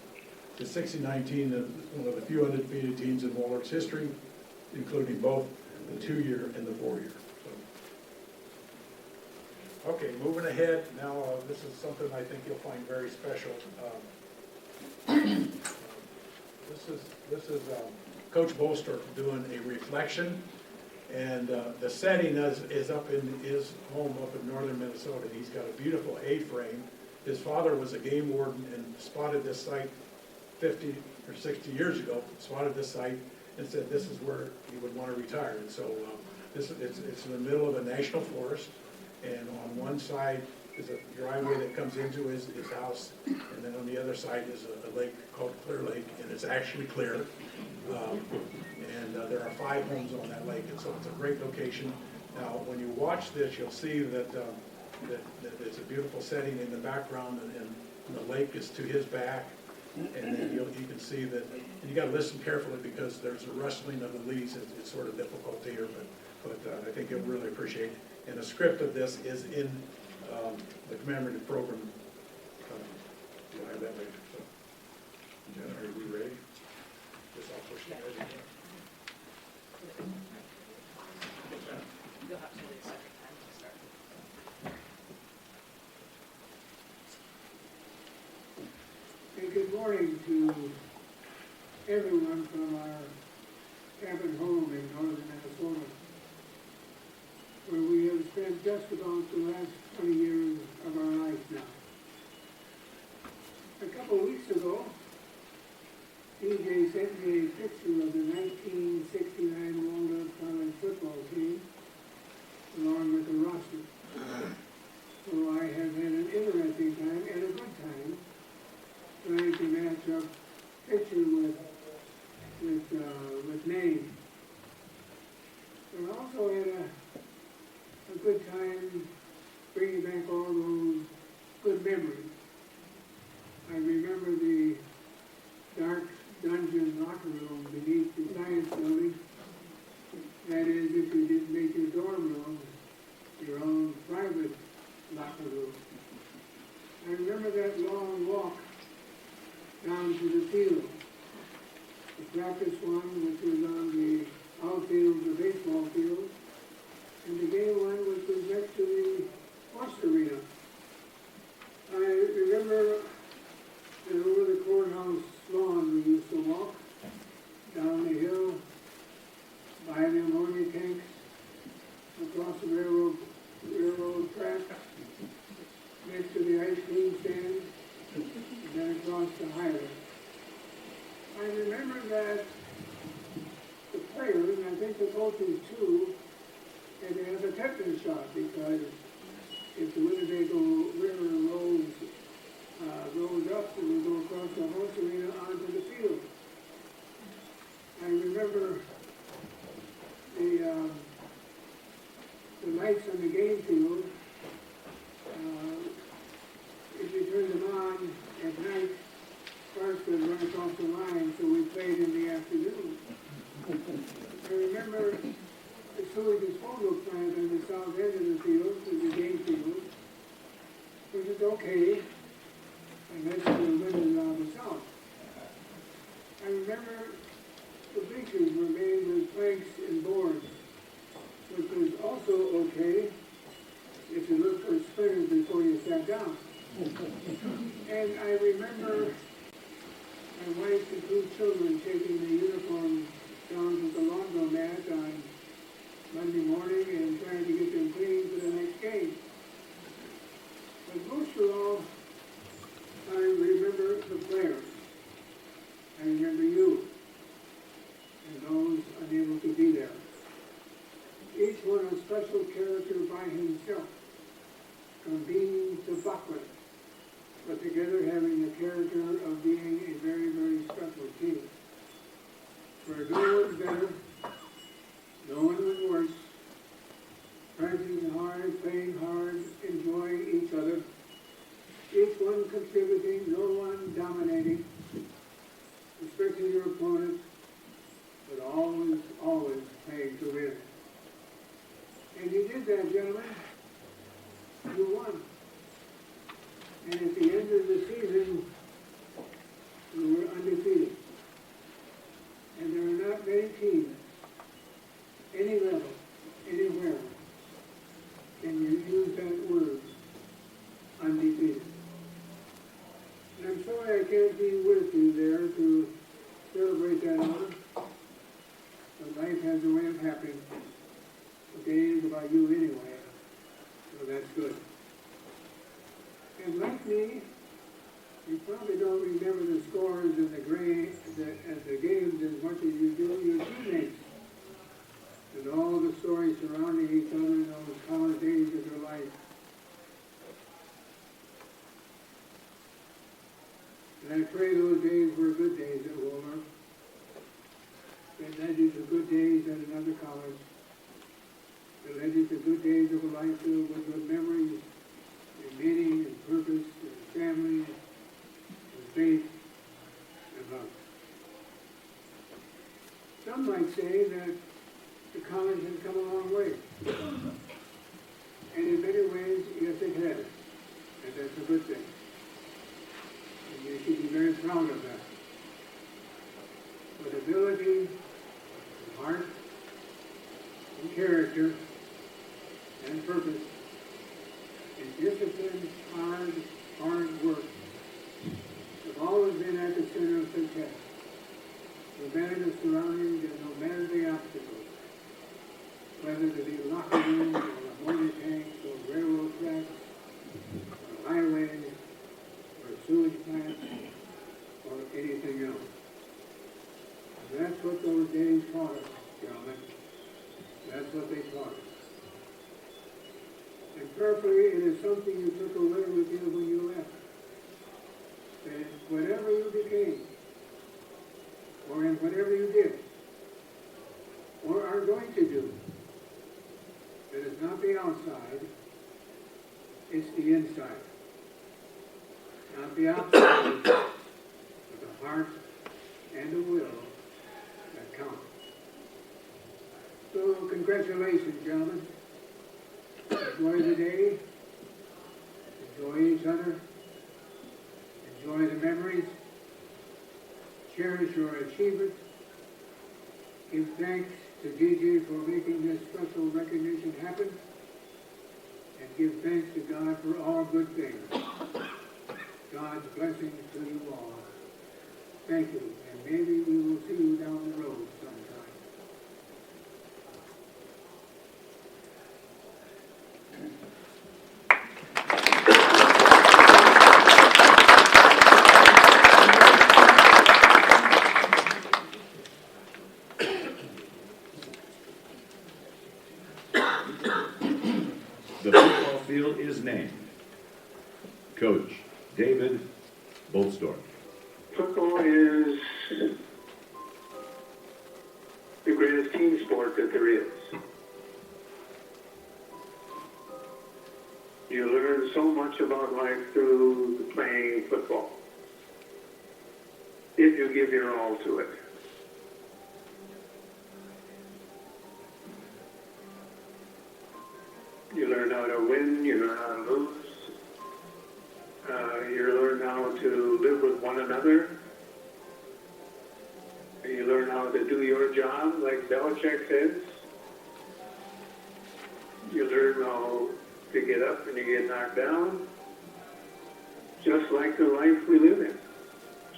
[SPEAKER 8] The 60-19 is one of the few undefeated teams in Waldorf's history, including both the 2-year and the 4-year. So. Okay, moving ahead, now this is something I think you'll find very special. This is Coach Bolstorff doing a reflection, and the setting is up in his home up in northern Minnesota. He's got a beautiful A-frame. His father was a game warden and spotted this site 50 or 60 years ago, spotted this site and said this is where he would want to retire. And so it's in the middle of a national forest, and on one side is a driveway that comes into his house, and then on the other side is a lake called Clear Lake, and it's actually clear. And there are 5 homes on that lake, and so it's a great location. Now, when you watch this, you'll see that it's a beautiful setting in the background, and the lake is to his back. And then you can see that, and you got to listen carefully because there's a rustling of the leaves. It's sort of difficult to hear, but I think you'll really appreciate it. And the script of this is in the commemorative program. You'll have that later. So, Jenna, are we ready? Guess I'll push that over.
[SPEAKER 3] You'll have to wait a second time to start.
[SPEAKER 9] Hey, good morning to everyone from our cabin home in northern Minnesota, where we have spent just about the last 20 years of our life now. A couple of weeks ago, DJ sent me a picture of the 1969 Waldorf College football team, along with the roster. So I have had an interesting time and a good time trying to match up picture with name. But I also had a good time bringing back all those good memories. I remember the dark dungeon locker room beneath the science building. That is, if you didn't make your dorm room your own private onto the field. The practice one, which was on the outfield, the baseball field, and the game one, which was next to the horse arena. I remember that over the courthouse lawn, we used to walk down the hill, by the ammonia tanks, across the railroad track, next to the ice cream stand, and then across the highway. I remember that the players, and I think the coaches too, had to have a tetanus shot because if the Winnebago River rose up, it would go across the horse arena onto the field. I remember the lights on the game field, if you turn them on at night, cars could run across the line, so we played in the afternoon. I remember the sewage disposal plant on the south end of the field, the game field, which is okay, and that's the windows on the south. I remember the bleachers were made with planks and boards, which was also okay if you looked for springs before you sat down. And I remember my wife and two children taking the uniform down to the laundromat on Monday morning and trying to get them clean for the next game. But most of all, I remember the players. I remember you and those unable to be there. Each one a special character by himself, from Bean to Buckland, but together having the character of being a very, very special team. Where no one was better, no one was worse, practicing hard, playing hard, enjoying each other, each one contributing, no one dominating, respecting your opponent, but always, always playing to win. And you did that, gentlemen. You won. And at the end of the season, you were undefeated. And there are not many teams, any level, anywhere, can you use that word, undefeated. And I'm sorry I can't be with you there to celebrate that honor. But life has a way of happening. The day is about you anyway, so that's good. And like me, you probably don't remember the scores and the games as much as you do your teammates. And all the stories surrounding each other in those college days of their life. And I pray those days were good days at Walmart. They led you to good days at another college. They led you to good days of a life filled with good memories, and meaning, and purpose, and family, and faith, and love. Some might say that the college has come a long way. And in many ways, yes, it has. And that's a good thing. And you should be very proud of that. But ability, and heart, and character, and purpose, and discipline, hard work have always been at the center of success. No matter the surroundings and no matter the obstacles, whether they be locker rooms or ammonia tanks or railroad tracks or highways or sewage plants or anything else. And that's what those days taught us, gentlemen. That's what they taught us. And prayerfully, it is something you took away with you when you left. That whatever you became, or in whatever you did, or are going to do, that is not the outside, it's the inside. Not the outside, but the heart and the will that count. So congratulations, gentlemen. Enjoy the day, enjoy each other, enjoy the memories, cherish your achievements. Give thanks to DJ for making this special recognition happen. And give thanks to God for all good things. God's blessings to you all. Thank you, and maybe we will see you down the road sometime.
[SPEAKER 10] The football field is named. Coach David Bolsdorf.
[SPEAKER 11] Football is the greatest team sport that there is. You learn so much about life through playing football, if you give your all to it. You learn how to win, you learn how to lose. You learn how to live with one another. You learn how to do your job, like Belichick says. You learn how to get up when you get knocked down, just like the life we live in.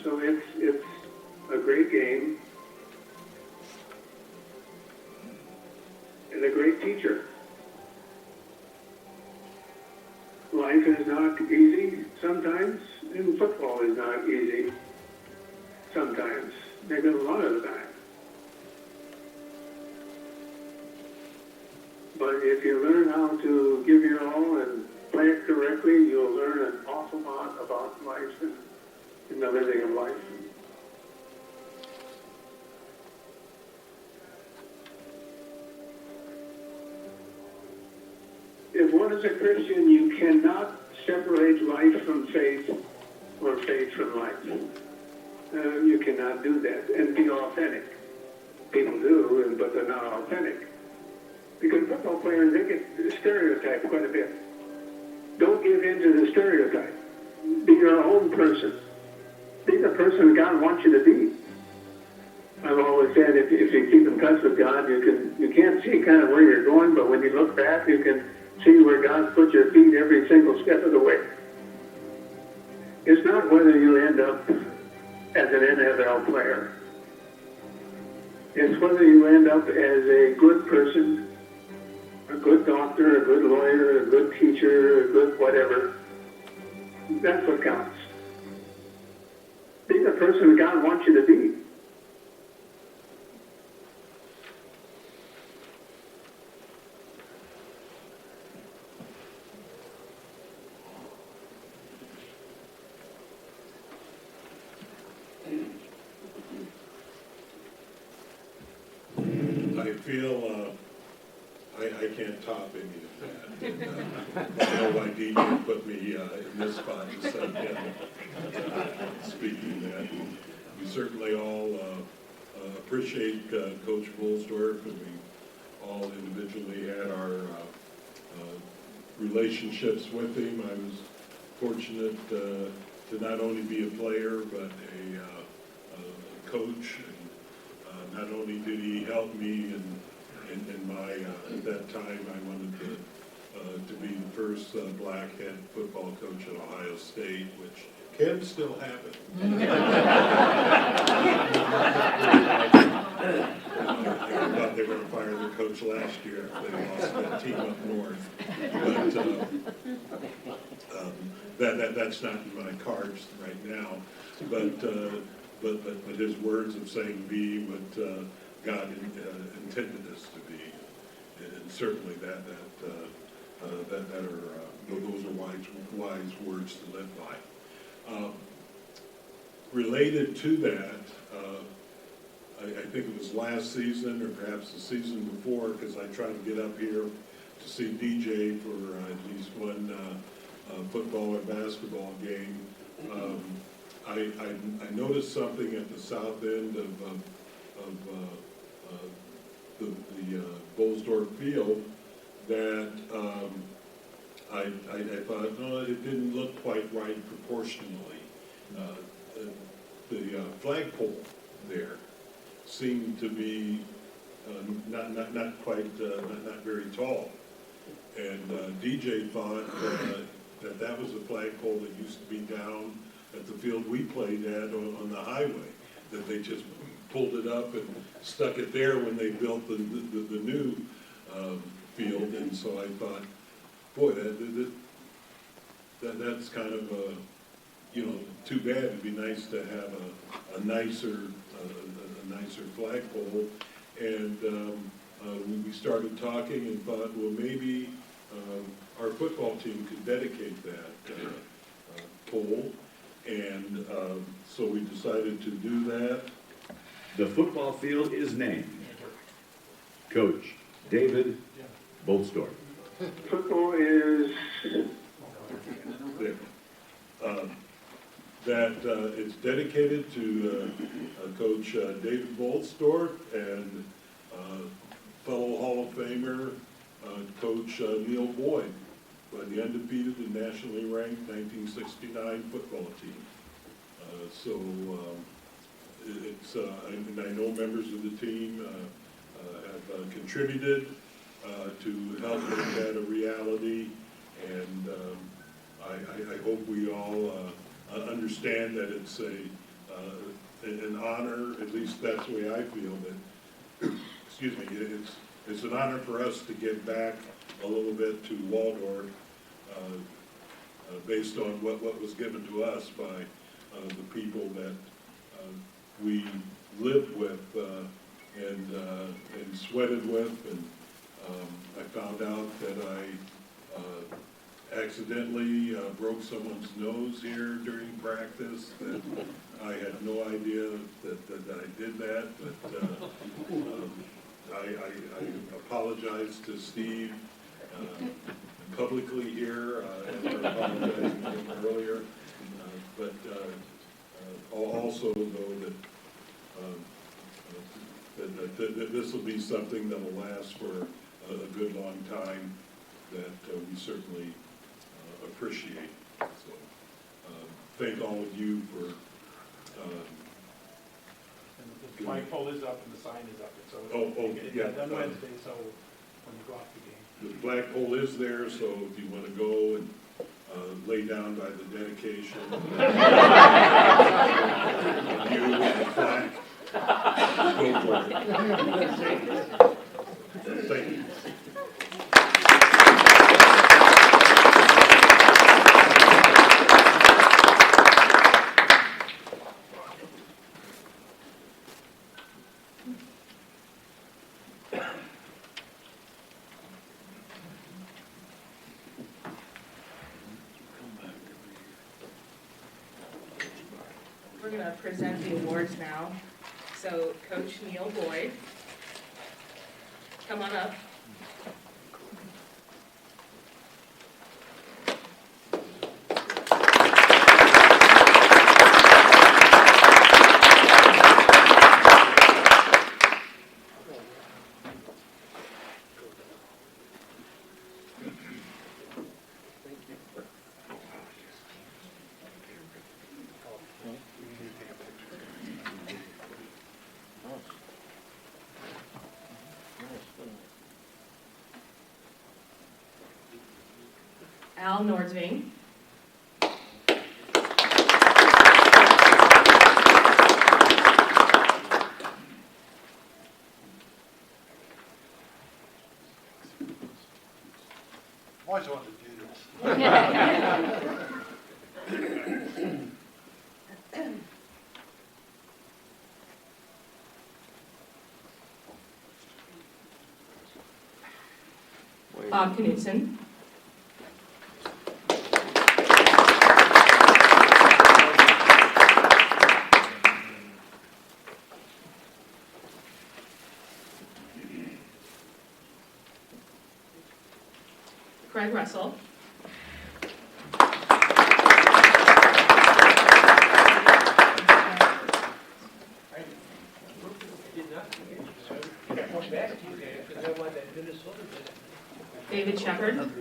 [SPEAKER 11] So it's a great game and a great teacher. Life is not easy sometimes, and football is not easy sometimes, maybe a lot of the time. But if you learn how to give your all and play it correctly, you'll learn an awful lot about life and the living of life. If one is a Christian, you cannot separate life from faith or faith from life. You cannot do that and be authentic. People do, but they're not authentic. Because football players, they get stereotyped quite a bit. Don't give in to the stereotype. Be your own person. Be the person God wants you to be. I've always said if you keep in touch with God, you can't see kind of where you're going, but when you look back, you can see where God's put your feet every single step of the way. It's not whether you end up as an NFL player. It's whether you end up as a good person, a good doctor, a good lawyer, a good teacher, a good whatever. That's what counts. Be the person God wants you to be.
[SPEAKER 8] I feel, I can't top any of that. And, I know why DJ put me in this spot instead of him speaking that. We certainly all appreciate Coach Bolsdorf, and we all individually had our relationships with him. I was fortunate to not only be a player, but a coach. Not only did he help me in my, at that time, I wanted to be the first black head football coach at Ohio State, which can still happen. I thought they were going to fire the coach last year if they lost that team up north. But that's not in my cards right now. But his words of saying be what God intended us to be, and certainly those are wise words to live by. Related to that, I think it was last season or perhaps the season before, because I tried to get up here to see DJ for at least one football or basketball game. I noticed something at the south end of the Bolsdorf field that I thought, no, it didn't look quite right proportionally.
[SPEAKER 12] the flagpole there seemed to be not quite, not very tall. And DJ thought that was a flagpole that used to be down at the field we played at on the highway, that they just pulled it up and stuck it there when they built the new field. And so I thought, boy, that's kind of too bad. It'd be nice to have a nicer flagpole. And we started talking and thought, well, maybe our football team could dedicate that pole. And so we decided to do that.
[SPEAKER 10] The football field is named Coach David Bolstorff.
[SPEAKER 11] Football is
[SPEAKER 12] there. That it's dedicated to Coach David Bolstorff and fellow Hall of Famer Coach Neil Boyd by the undefeated and nationally ranked 1969 football team. So it's and I know members of the team have contributed to help make that a reality, and I hope we all understand that it's an honor. At least that's the way I feel. That excuse me, it's an honor for us to give back a little bit to Waldorf, based on what was given to us by the people that we lived with and sweated with. And I found out that I accidentally broke someone's nose here during practice. That I had no idea that I did that, but I apologize to Steve publicly here, after apologizing to him earlier, but also know that this will be something that will last for a good long time, that we certainly appreciate. So thank all of you for
[SPEAKER 8] The flagpole is up and the sign is up, so it's
[SPEAKER 12] yeah,
[SPEAKER 8] done Wednesday, so when you go off the game.
[SPEAKER 12] the flagpole is there, so if you want to go and lay down by the dedication, you and the flag, go for it. Thank you.
[SPEAKER 3] We're going to present the awards now. So Coach Neil Boyd, come on up. Al Nordsving.
[SPEAKER 1] Always wanted to do this.
[SPEAKER 3] Bob Knudsen. Craig Russell. David Shepard.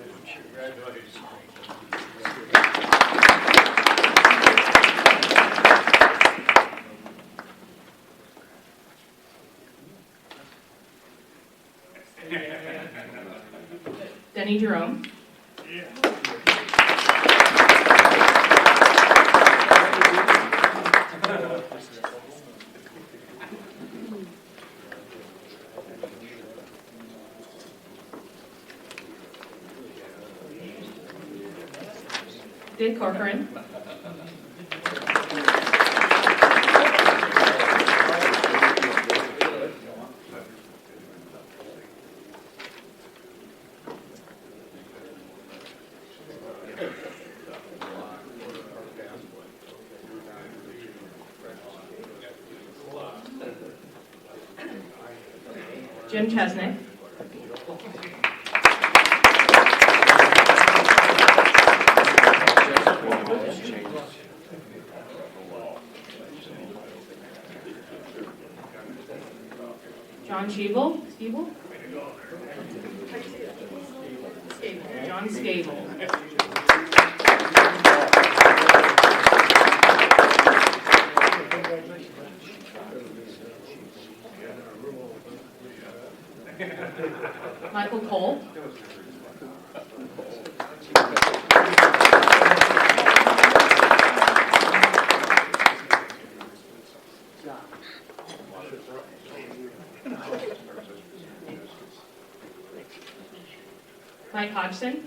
[SPEAKER 3] Kenny Jerome. Dave Corcoran. Jim Chesnick. John Schiebel. John Scable. Michael Cole. Mike Hodgson.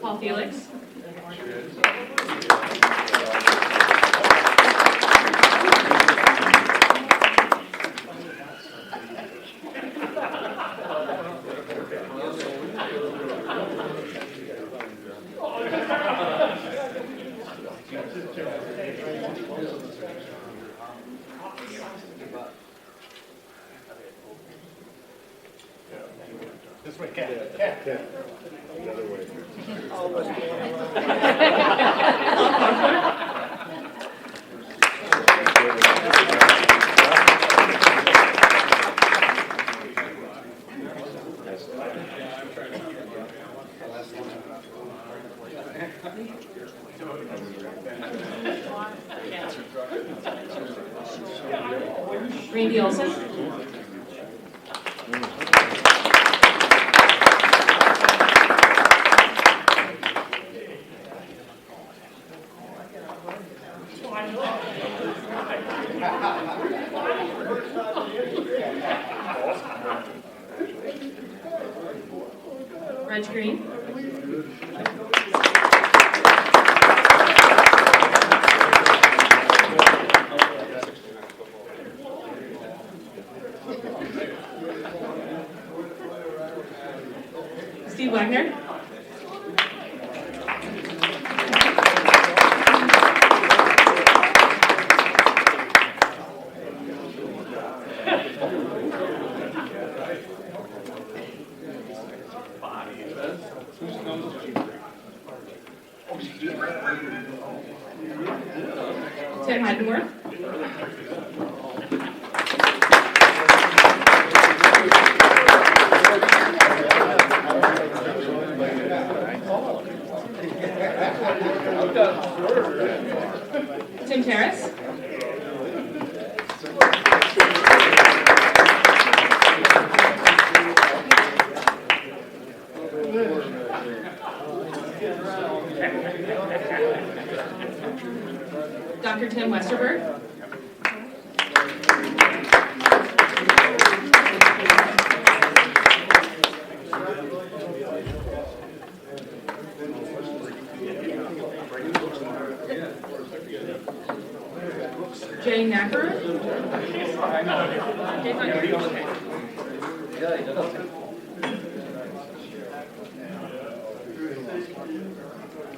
[SPEAKER 3] Paul Felix.
[SPEAKER 8] This way, Cat.
[SPEAKER 12] The other way.
[SPEAKER 3] Randy Olson. Reg Green. Steve Wagner. Tim Heidenworth. Tim Terrace. Dr. Tim Westerberg. Jay Nacker.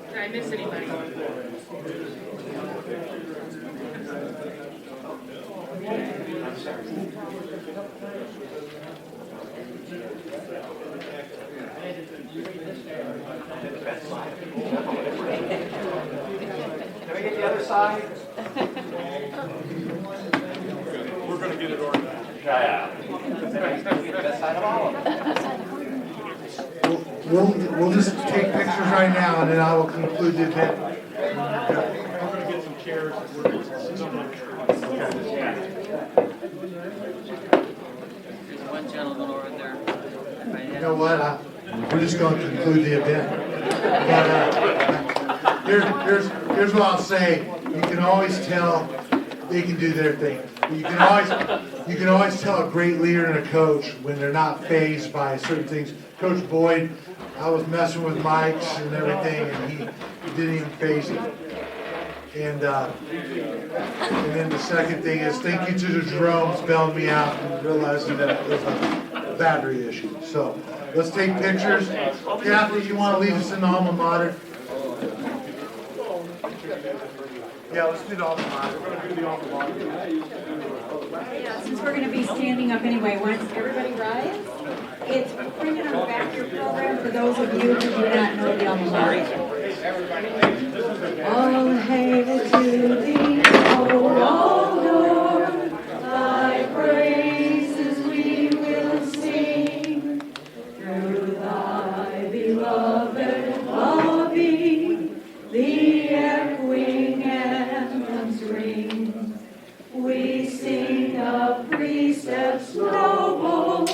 [SPEAKER 3] Did I miss anybody?
[SPEAKER 6] Can we get the other side?
[SPEAKER 1] We'll just take pictures right now, and then I will conclude the event.
[SPEAKER 8] I'm gonna get some chairs.
[SPEAKER 6] There's one gentleman over there.
[SPEAKER 1] You know what, we're just gonna conclude the event. But, here's what I'll say, you can always tell they can do their thing. You can always tell a great leader and a coach when they're not fazed by certain things. Coach Boyd, I was messing with mics and everything, and he didn't even faze it. And then the second thing is, thank you to the Jeromes bailing me out and realizing that it was a battery issue. So, let's take pictures. Kathy, you wanna lead us in the alma mater? Yeah, let's do the alma mater. We're gonna do the alma mater.
[SPEAKER 13] Yeah, since we're gonna be standing up anyway, once everybody rise, it's printed on the back of your program for those of you who do not know the alma mater. All hail to thee, O Lord, thy praises we will sing, through thy beloved lobby, the echoing anthems ring. We sing of precepts noble,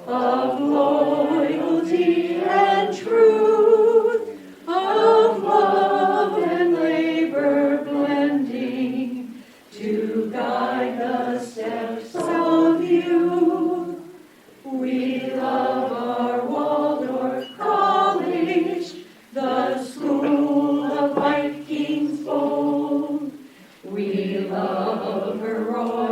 [SPEAKER 13] of loyalty and truth, of love and labor blending, to guide the steps of youth. We love our Waldorf College, the school of Vikings bold. We love her royal